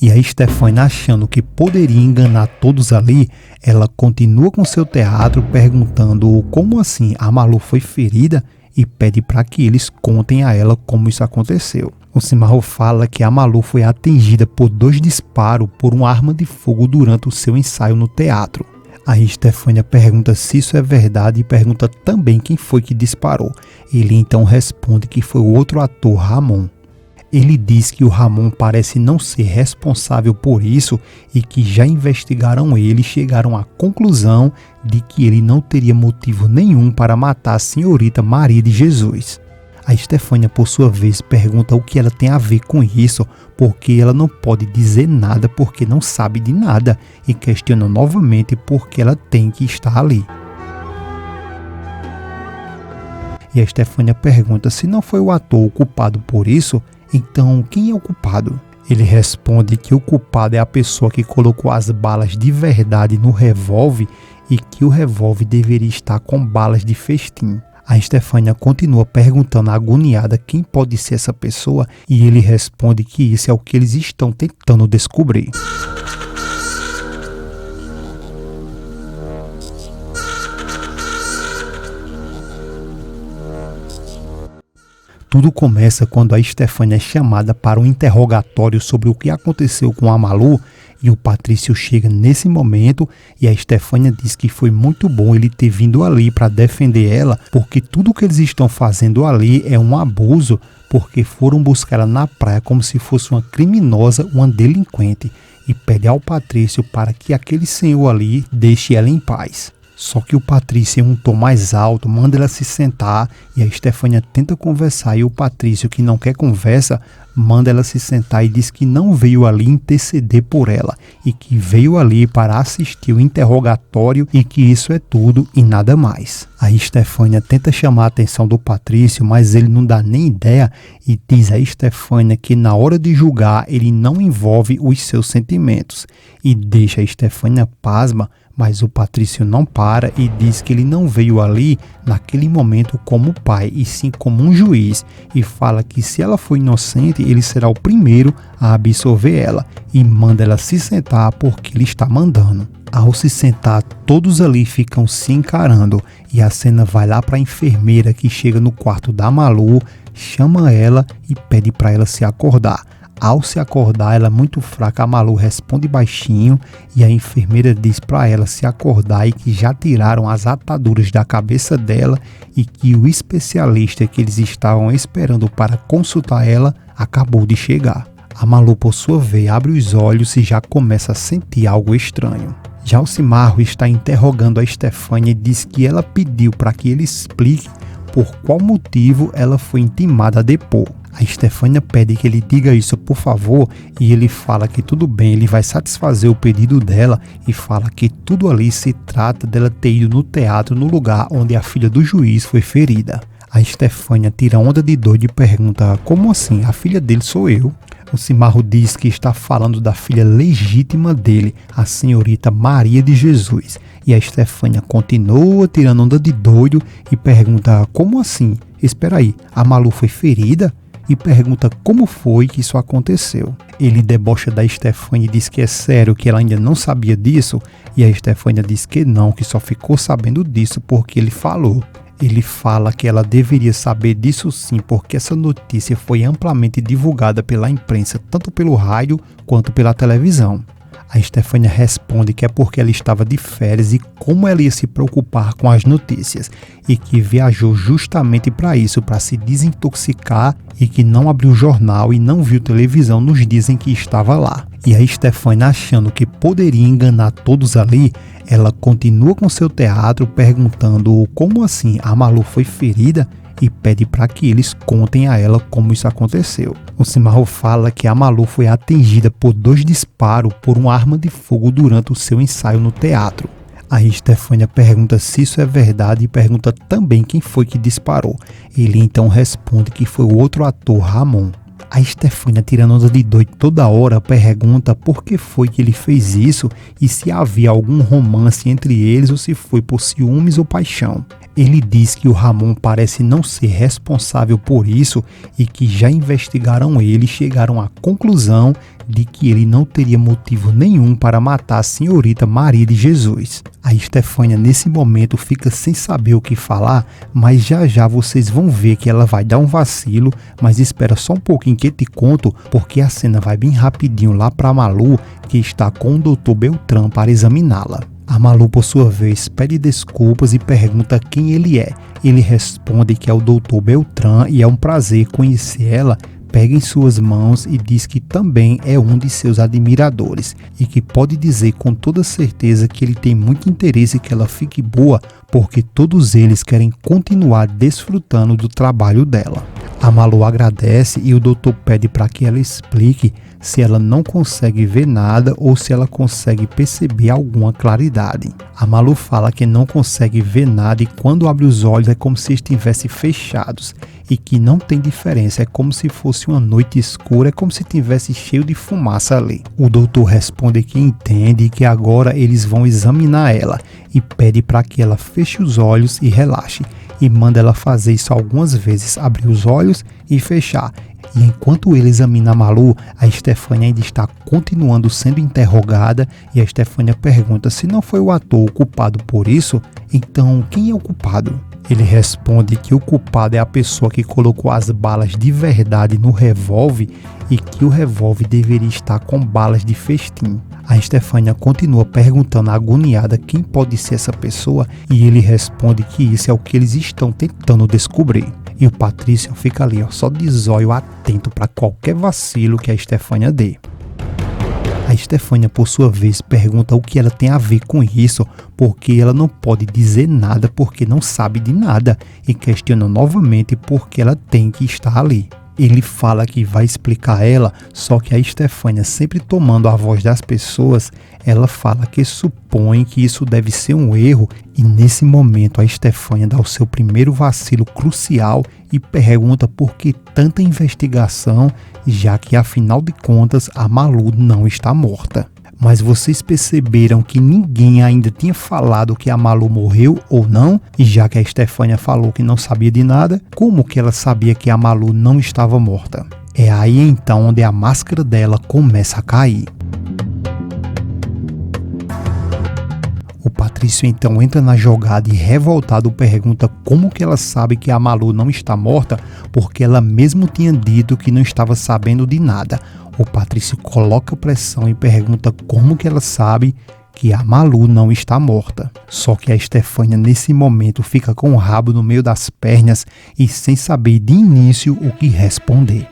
E a Estefânia, achando que poderia enganar todos ali, ela continua com seu teatro perguntando como assim a Malu foi ferida e pede para que eles contem a ela como isso aconteceu. O Cimarro fala que a Malu foi atingida por 2 disparos por uma arma de fogo durante o seu ensaio no teatro. A Estefânia pergunta se isso é verdade e pergunta também quem foi que disparou. Ele então responde que foi o outro ator, Ramon. Ele diz que o Ramon parece não ser responsável por isso e que já investigaram ele e chegaram à conclusão de que ele não teria motivo nenhum para matar a senhorita Maria de Jesus. A Estefânia, por sua vez, pergunta o que ela tem a ver com isso, porque ela não pode dizer nada porque não sabe de nada, e questiona novamente por que ela tem que estar ali. E a Estefânia pergunta se não foi o ator o culpado por isso, então quem é o culpado? Ele responde que o culpado é a pessoa que colocou as balas de verdade no revólver e que o revólver deveria estar com balas de festim. A Estefânia continua perguntando agoniada quem pode ser essa pessoa e ele responde que isso é o que eles estão tentando descobrir. Tudo começa quando a Estefânia é chamada para um interrogatório sobre o que aconteceu com a Malu e o Patrício chega nesse momento e a Estefânia diz que foi muito bom ele ter vindo ali para defender ela, porque tudo que eles estão fazendo ali é um abuso, porque foram buscar ela na praia como se fosse uma criminosa, uma delinquente, e pede ao Patrício para que aquele senhor ali deixe ela em paz. Só que o Patrício, em um tom mais alto, manda ela se sentar e a Estefânia tenta conversar e o Patrício, que não quer conversa, manda ela se sentar e diz que não veio ali interceder por ela e que veio ali para assistir o interrogatório e que isso é tudo e nada mais. A Estefânia tenta chamar a atenção do Patrício, mas ele não dá nem ideia e diz a Estefânia que na hora de julgar ele não envolve os seus sentimentos e deixa a Estefânia pasma. Mas o Patrício não para e diz que ele não veio ali naquele momento como pai, e sim como um juiz, e fala que se ela for inocente, ele será o primeiro a absolver ela, e manda ela se sentar porque ele está mandando. Ao se sentar, todos ali ficam se encarando, e a cena vai lá para a enfermeira que chega no quarto da Malu, chama ela e pede para ela se acordar. Ao se acordar, ela muito fraca, a Malu responde baixinho e a enfermeira diz para ela se acordar e que já tiraram as ataduras da cabeça dela e que o especialista que eles estavam esperando para consultar ela acabou de chegar. A Malu, por sua vez, abre os olhos e já começa a sentir algo estranho. Já o Cimarro está interrogando a Estefânia e diz que ela pediu para que ele explique por qual motivo ela foi intimada a depor. A Estefânia pede que ele diga isso por favor e ele fala que tudo bem, ele vai satisfazer o pedido dela e fala que tudo ali se trata dela ter ido no teatro no lugar onde a filha do juiz foi ferida. A Estefânia tira onda de doido e pergunta: como assim? A filha dele sou eu? O Cimarro diz que está falando da filha legítima dele, a senhorita Maria de Jesus. E a Estefânia continua tirando onda de doido e pergunta: como assim? Espera aí, a Malu foi ferida? E pergunta como foi que isso aconteceu. Ele debocha da Estefânia e diz que é sério, que ela ainda não sabia disso, e a Estefânia diz que não, que só ficou sabendo disso porque ele falou. Ele fala que ela deveria saber disso sim, porque essa notícia foi amplamente divulgada pela imprensa, tanto pelo rádio quanto pela televisão. A Estefânia responde que é porque ela estava de férias e como ela ia se preocupar com as notícias, e que viajou justamente para isso, para se desintoxicar, e que não abriu jornal e não viu televisão nos dias em que estava lá. E a Estefânia, achando que poderia enganar todos ali, ela continua com seu teatro perguntando como assim a Malu foi ferida e pede para que eles contem a ela como isso aconteceu. O Cimarro fala que a Malu foi atingida por 2 disparos por uma arma de fogo durante o seu ensaio no teatro. A Estefânia pergunta se isso é verdade e pergunta também quem foi que disparou. Ele então responde que foi o outro ator, Ramon. A Estefânia, tirando onda de doido toda hora, pergunta por que foi que ele fez isso e se havia algum romance entre eles ou se foi por ciúmes ou paixão. Ele diz que o Ramon parece não ser responsável por isso e que já investigaram ele e chegaram à conclusão de que ele não teria motivo nenhum para matar a senhorita Maria de Jesus. A Estefânia nesse momento fica sem saber o que falar, mas já já vocês vão ver que ela vai dar um vacilo, mas espera só um pouquinho que eu te conto, porque a cena vai bem rapidinho lá para Malu, que está com o Dr. Beltrán para examiná-la. A Malu, por sua vez, pede desculpas e pergunta quem ele é. Ele responde que é o Dr. Beltrán e é um prazer conhecer ela. Pega em suas mãos e diz que também é um de seus admiradores e que pode dizer com toda certeza que ele tem muito interesse que ela fique boa, porque todos eles querem continuar desfrutando do trabalho dela. A Malu agradece e o doutor pede para que ela explique se ela não consegue ver nada ou se ela consegue perceber alguma claridade. A Malu fala que não consegue ver nada e quando abre os olhos é como se estivessem fechados e que não tem diferença, é como se fosse uma noite escura, é como se tivesse cheio de fumaça ali. O doutor responde que entende e que agora eles vão examinar ela e pede para que ela feche os olhos e relaxe e manda ela fazer isso algumas vezes, abrir os olhos e fechar. E enquanto ele examina a Malu, a Estefânia ainda está continuando sendo interrogada e a Estefânia pergunta se não foi o ator o culpado por isso, então quem é o culpado? Ele responde que o culpado é a pessoa que colocou as balas de verdade no revólver e que o revólver deveria estar com balas de festim. A Estefânia continua perguntando agoniada quem pode ser essa pessoa e ele responde que isso é o que eles estão tentando descobrir. E o Patrício fica ali, só de zóio atento para qualquer vacilo que a Estefânia dê. A Estefânia, por sua vez, pergunta o que ela tem a ver com isso, porque ela não pode dizer nada porque não sabe de nada e questiona novamente porque ela tem que estar ali. Ele fala que vai explicar a ela, só que a Estefânia, sempre tomando a voz das pessoas, ela fala que supõe que isso deve ser um erro e nesse momento a Estefânia dá o seu primeiro vacilo crucial e pergunta por que tanta investigação, já que afinal de contas a Malu não está morta. Mas vocês perceberam que ninguém ainda tinha falado que a Malu morreu ou não? E já que a Estefânia falou que não sabia de nada, como que ela sabia que a Malu não estava morta? É aí então onde a máscara dela começa a cair. O Patrício então entra na jogada e revoltado pergunta como que ela sabe que a Malu não está morta, porque ela mesmo tinha dito que não estava sabendo de nada. O Patrício coloca pressão e pergunta como que ela sabe que a Malu não está morta. Só que a Estefânia nesse momento fica com o rabo no meio das pernas e sem saber de início o que responder.